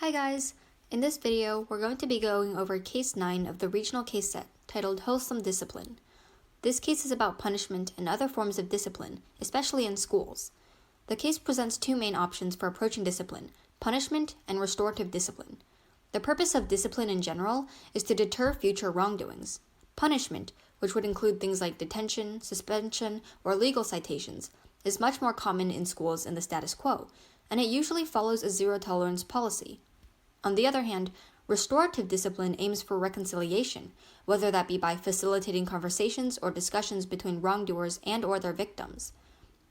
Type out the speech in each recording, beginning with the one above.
Hi guys! In this video, we're going to be going over Case 9 of the regional case set, titled Wholesome Discipline. This case is about punishment and other forms of discipline, especially in schools. The case presents two main options for approaching discipline, punishment and restorative discipline. The purpose of discipline in general is to deter future wrongdoings. Punishment, which would include things like detention, suspension, or legal citations, is much more common in schools in the status quo, and it usually follows a zero-tolerance policy. On the other hand, restorative discipline aims for reconciliation, whether that be by facilitating conversations or discussions between wrongdoers and/or their victims.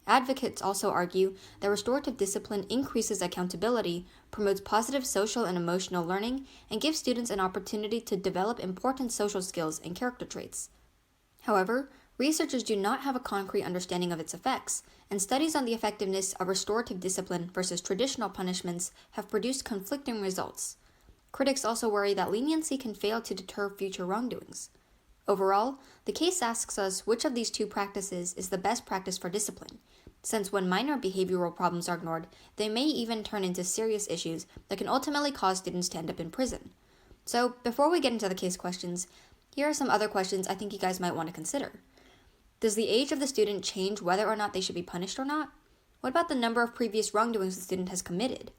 Advocates also argue that restorative discipline increases accountability, promotes positive social and emotional learning, and gives students an opportunity to develop important social skills and character traits. However, researchers do not have a concrete understanding of its effects, and studies on the effectiveness of restorative discipline versus traditional punishments have produced conflicting results. Critics also worry that leniency can fail to deter future wrongdoings. Overall, the case asks us which of these two practices is the best practice for discipline, since when minor behavioral problems are ignored, they may even turn into serious issues that can ultimately cause students to end up in prison. So, before we get into the case questions, here are some other questions I think you guys might want to consider. Does the age of the student change whether or not they should be punished or not? What about the number of previous wrongdoings the student has committed?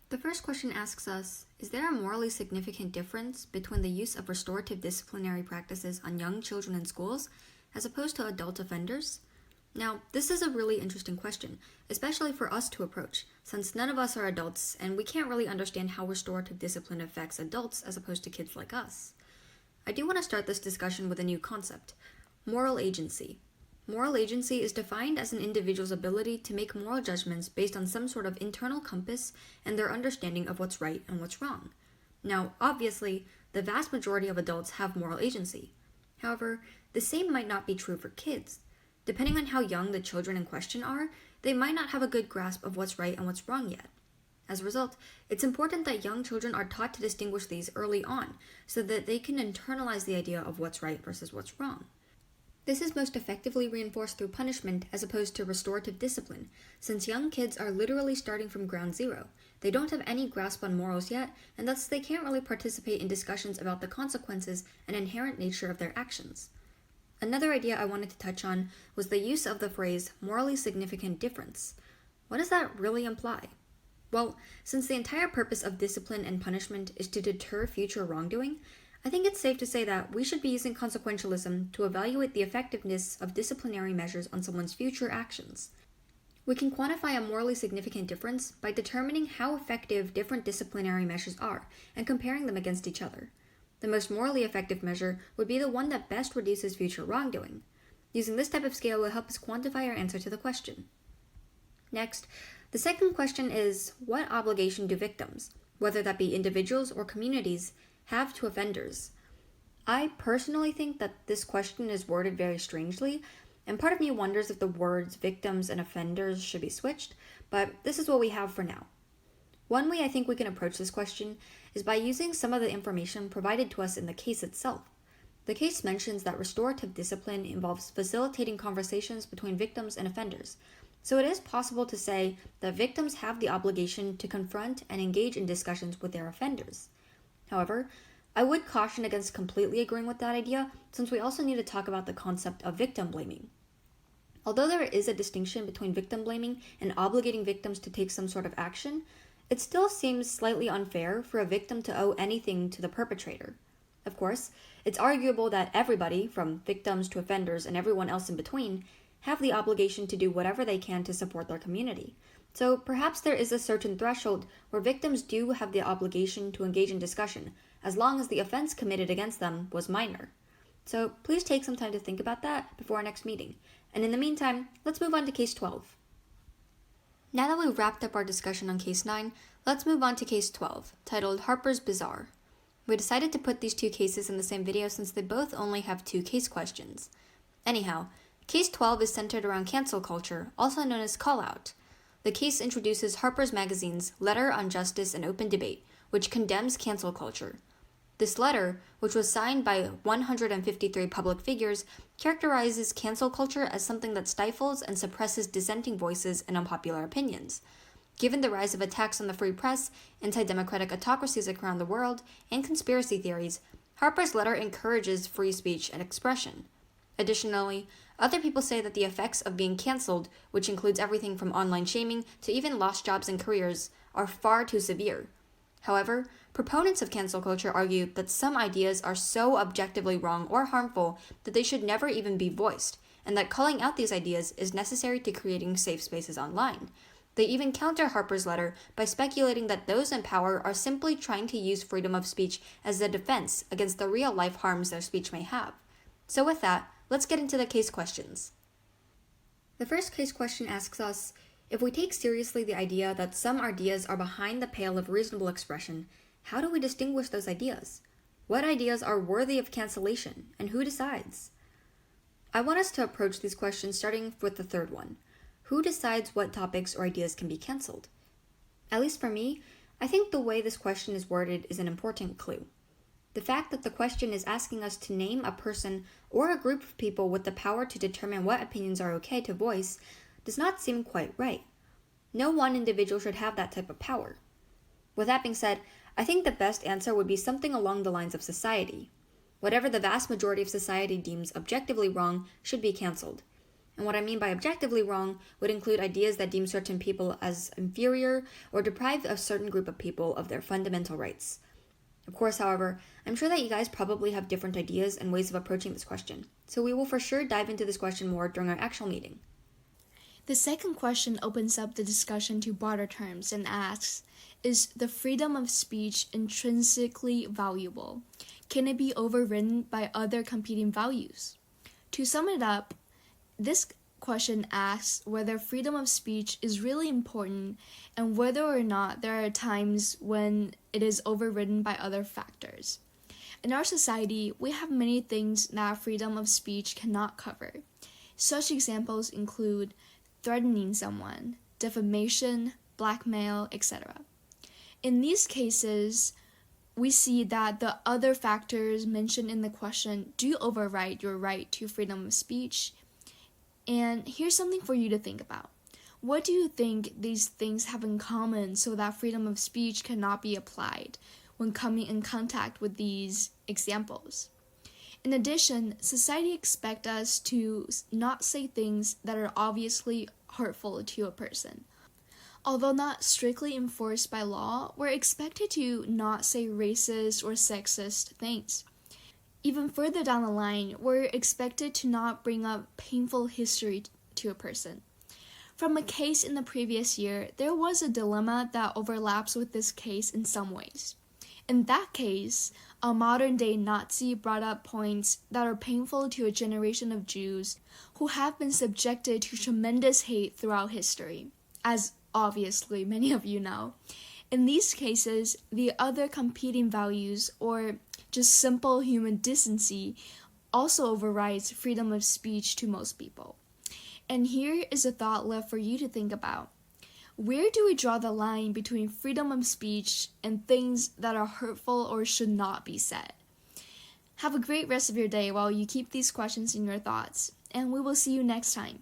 The first question asks us, is there a morally significant difference between the use of restorative disciplinary practices on young children in schools as opposed to adult offenders? Now, this is a really interesting question, especially for us to approach, since none of us are adults and we can't really understand how restorative discipline affects adults as opposed to kids like us. I do want to start this discussion with a new concept. Moral agency. Moral agency is defined as an individual's ability to make moral judgments based on some sort of internal compass and their understanding of what's right and what's wrong. Now, obviously, the vast majority of adults have moral agency. However, the same might not be true for kids. Depending on how young the children in question are, they might not have a good grasp of what's right and what's wrong yet. As a result, it's important that young children are taught to distinguish these early on so that they can internalize the idea of what's right versus what's wrong. This is most effectively reinforced through punishment as opposed to restorative discipline, since young kids are literally starting from ground zero. They don't have any grasp on morals yet, and thus they can't really participate in discussions about the consequences and inherent nature of their actions. Another idea I wanted to touch on was the use of the phrase morally significant difference. What does that really imply? Well, since the entire purpose of discipline and punishment is to deter future wrongdoing, I think it's safe to say that we should be using consequentialism to evaluate the effectiveness of disciplinary measures on someone's future actions. We can quantify a morally significant difference by determining how effective different disciplinary measures are and comparing them against each other. The most morally effective measure would be the one that best reduces future wrongdoing. Using this type of scale will help us quantify our answer to the question. Next, the second question is, what obligation do victims, whether that be individuals or communities, have to offenders? I personally think that this question is worded very strangely, and part of me wonders if the words victims and offenders should be switched, but this is what we have for now. One way I think we can approach this question is by using some of the information provided to us in the case itself. The case mentions that restorative discipline involves facilitating conversations between victims and offenders, so it is possible to say that victims have the obligation to confront and engage in discussions with their offenders. However, I would caution against completely agreeing with that idea, since we also need to talk about the concept of victim blaming. Although there is a distinction between victim blaming and obligating victims to take some sort of action, it still seems slightly unfair for a victim to owe anything to the perpetrator. Of course, it's arguable that everybody, from victims to offenders and everyone else in between, have the obligation to do whatever they can to support their community. So perhaps there is a certain threshold where victims do have the obligation to engage in discussion, as long as the offense committed against them was minor. So please take some time to think about that before our next meeting. And in the meantime, let's move on to Case 12. Now that we've wrapped up our discussion on Case 9, let's move on to Case 12, titled Harper's Bizzare. We decided to put these two cases in the same video since they both only have two case questions. Anyhow, Case 12 is centered around cancel culture, also known as call-out. The case introduces Harper's Magazine's Letter on Justice and Open Debate, which condemns cancel culture. This letter, which was signed by 153 public figures, characterizes cancel culture as something that stifles and suppresses dissenting voices and unpopular opinions. Given the rise of attacks on the free press, anti-democratic autocracies around the world, and conspiracy theories, Harper's letter encourages free speech and expression. Additionally, other people say that the effects of being canceled, which includes everything from online shaming to even lost jobs and careers, are far too severe. However, proponents of cancel culture argue that some ideas are so objectively wrong or harmful that they should never even be voiced, and that calling out these ideas is necessary to creating safe spaces online. They even counter Harper's letter by speculating that those in power are simply trying to use freedom of speech as a defense against the real-life harms their speech may have. So with that, let's get into the case questions. The first case question asks us, if we take seriously the idea that some ideas are behind the pale of reasonable expression, how do we distinguish those ideas? What ideas are worthy of cancellation, and who decides? I want us to approach these questions starting with the third one. Who decides what topics or ideas can be canceled? At least for me, I think the way this question is worded is an important clue. The fact that the question is asking us to name a person or a group of people with the power to determine what opinions are okay to voice does not seem quite right. No one individual should have that type of power. With that being said, I think the best answer would be something along the lines of society. Whatever the vast majority of society deems objectively wrong should be canceled. And what I mean by objectively wrong would include ideas that deem certain people as inferior or deprive a certain group of people of their fundamental rights. Of course, however, I'm sure that you guys probably have different ideas and ways of approaching this question, so we will for sure dive into this question more during our actual meeting. The second question opens up the discussion to broader terms and asks, is the freedom of speech intrinsically valuable? Can it be overridden by other competing values? To sum it up, this question asks whether freedom of speech is really important and whether or not there are times when it is overridden by other factors. In our society, we have many things that freedom of speech cannot cover. Such examples include threatening someone, defamation, blackmail, etc. In these cases, we see that the other factors mentioned in the question do override your right to freedom of speech. And here's something for you to think about. What do you think these things have in common so that freedom of speech cannot be applied when coming in contact with these examples? In addition, society expects us to not say things that are obviously hurtful to a person. Although not strictly enforced by law, we're expected to not say racist or sexist things. Even further down the line, we're expected to not bring up painful history to a person. From a case in the previous year, there was a dilemma that overlaps with this case in some ways. In that case, a modern-day Nazi brought up points that are painful to a generation of Jews who have been subjected to tremendous hate throughout history, as obviously many of you know. In these cases, the other competing values, or just simple human decency, also overrides freedom of speech to most people. And here is a thought left for you to think about. Where do we draw the line between freedom of speech and things that are hurtful or should not be said? Have a great rest of your day while you keep these questions in your thoughts, and we will see you next time.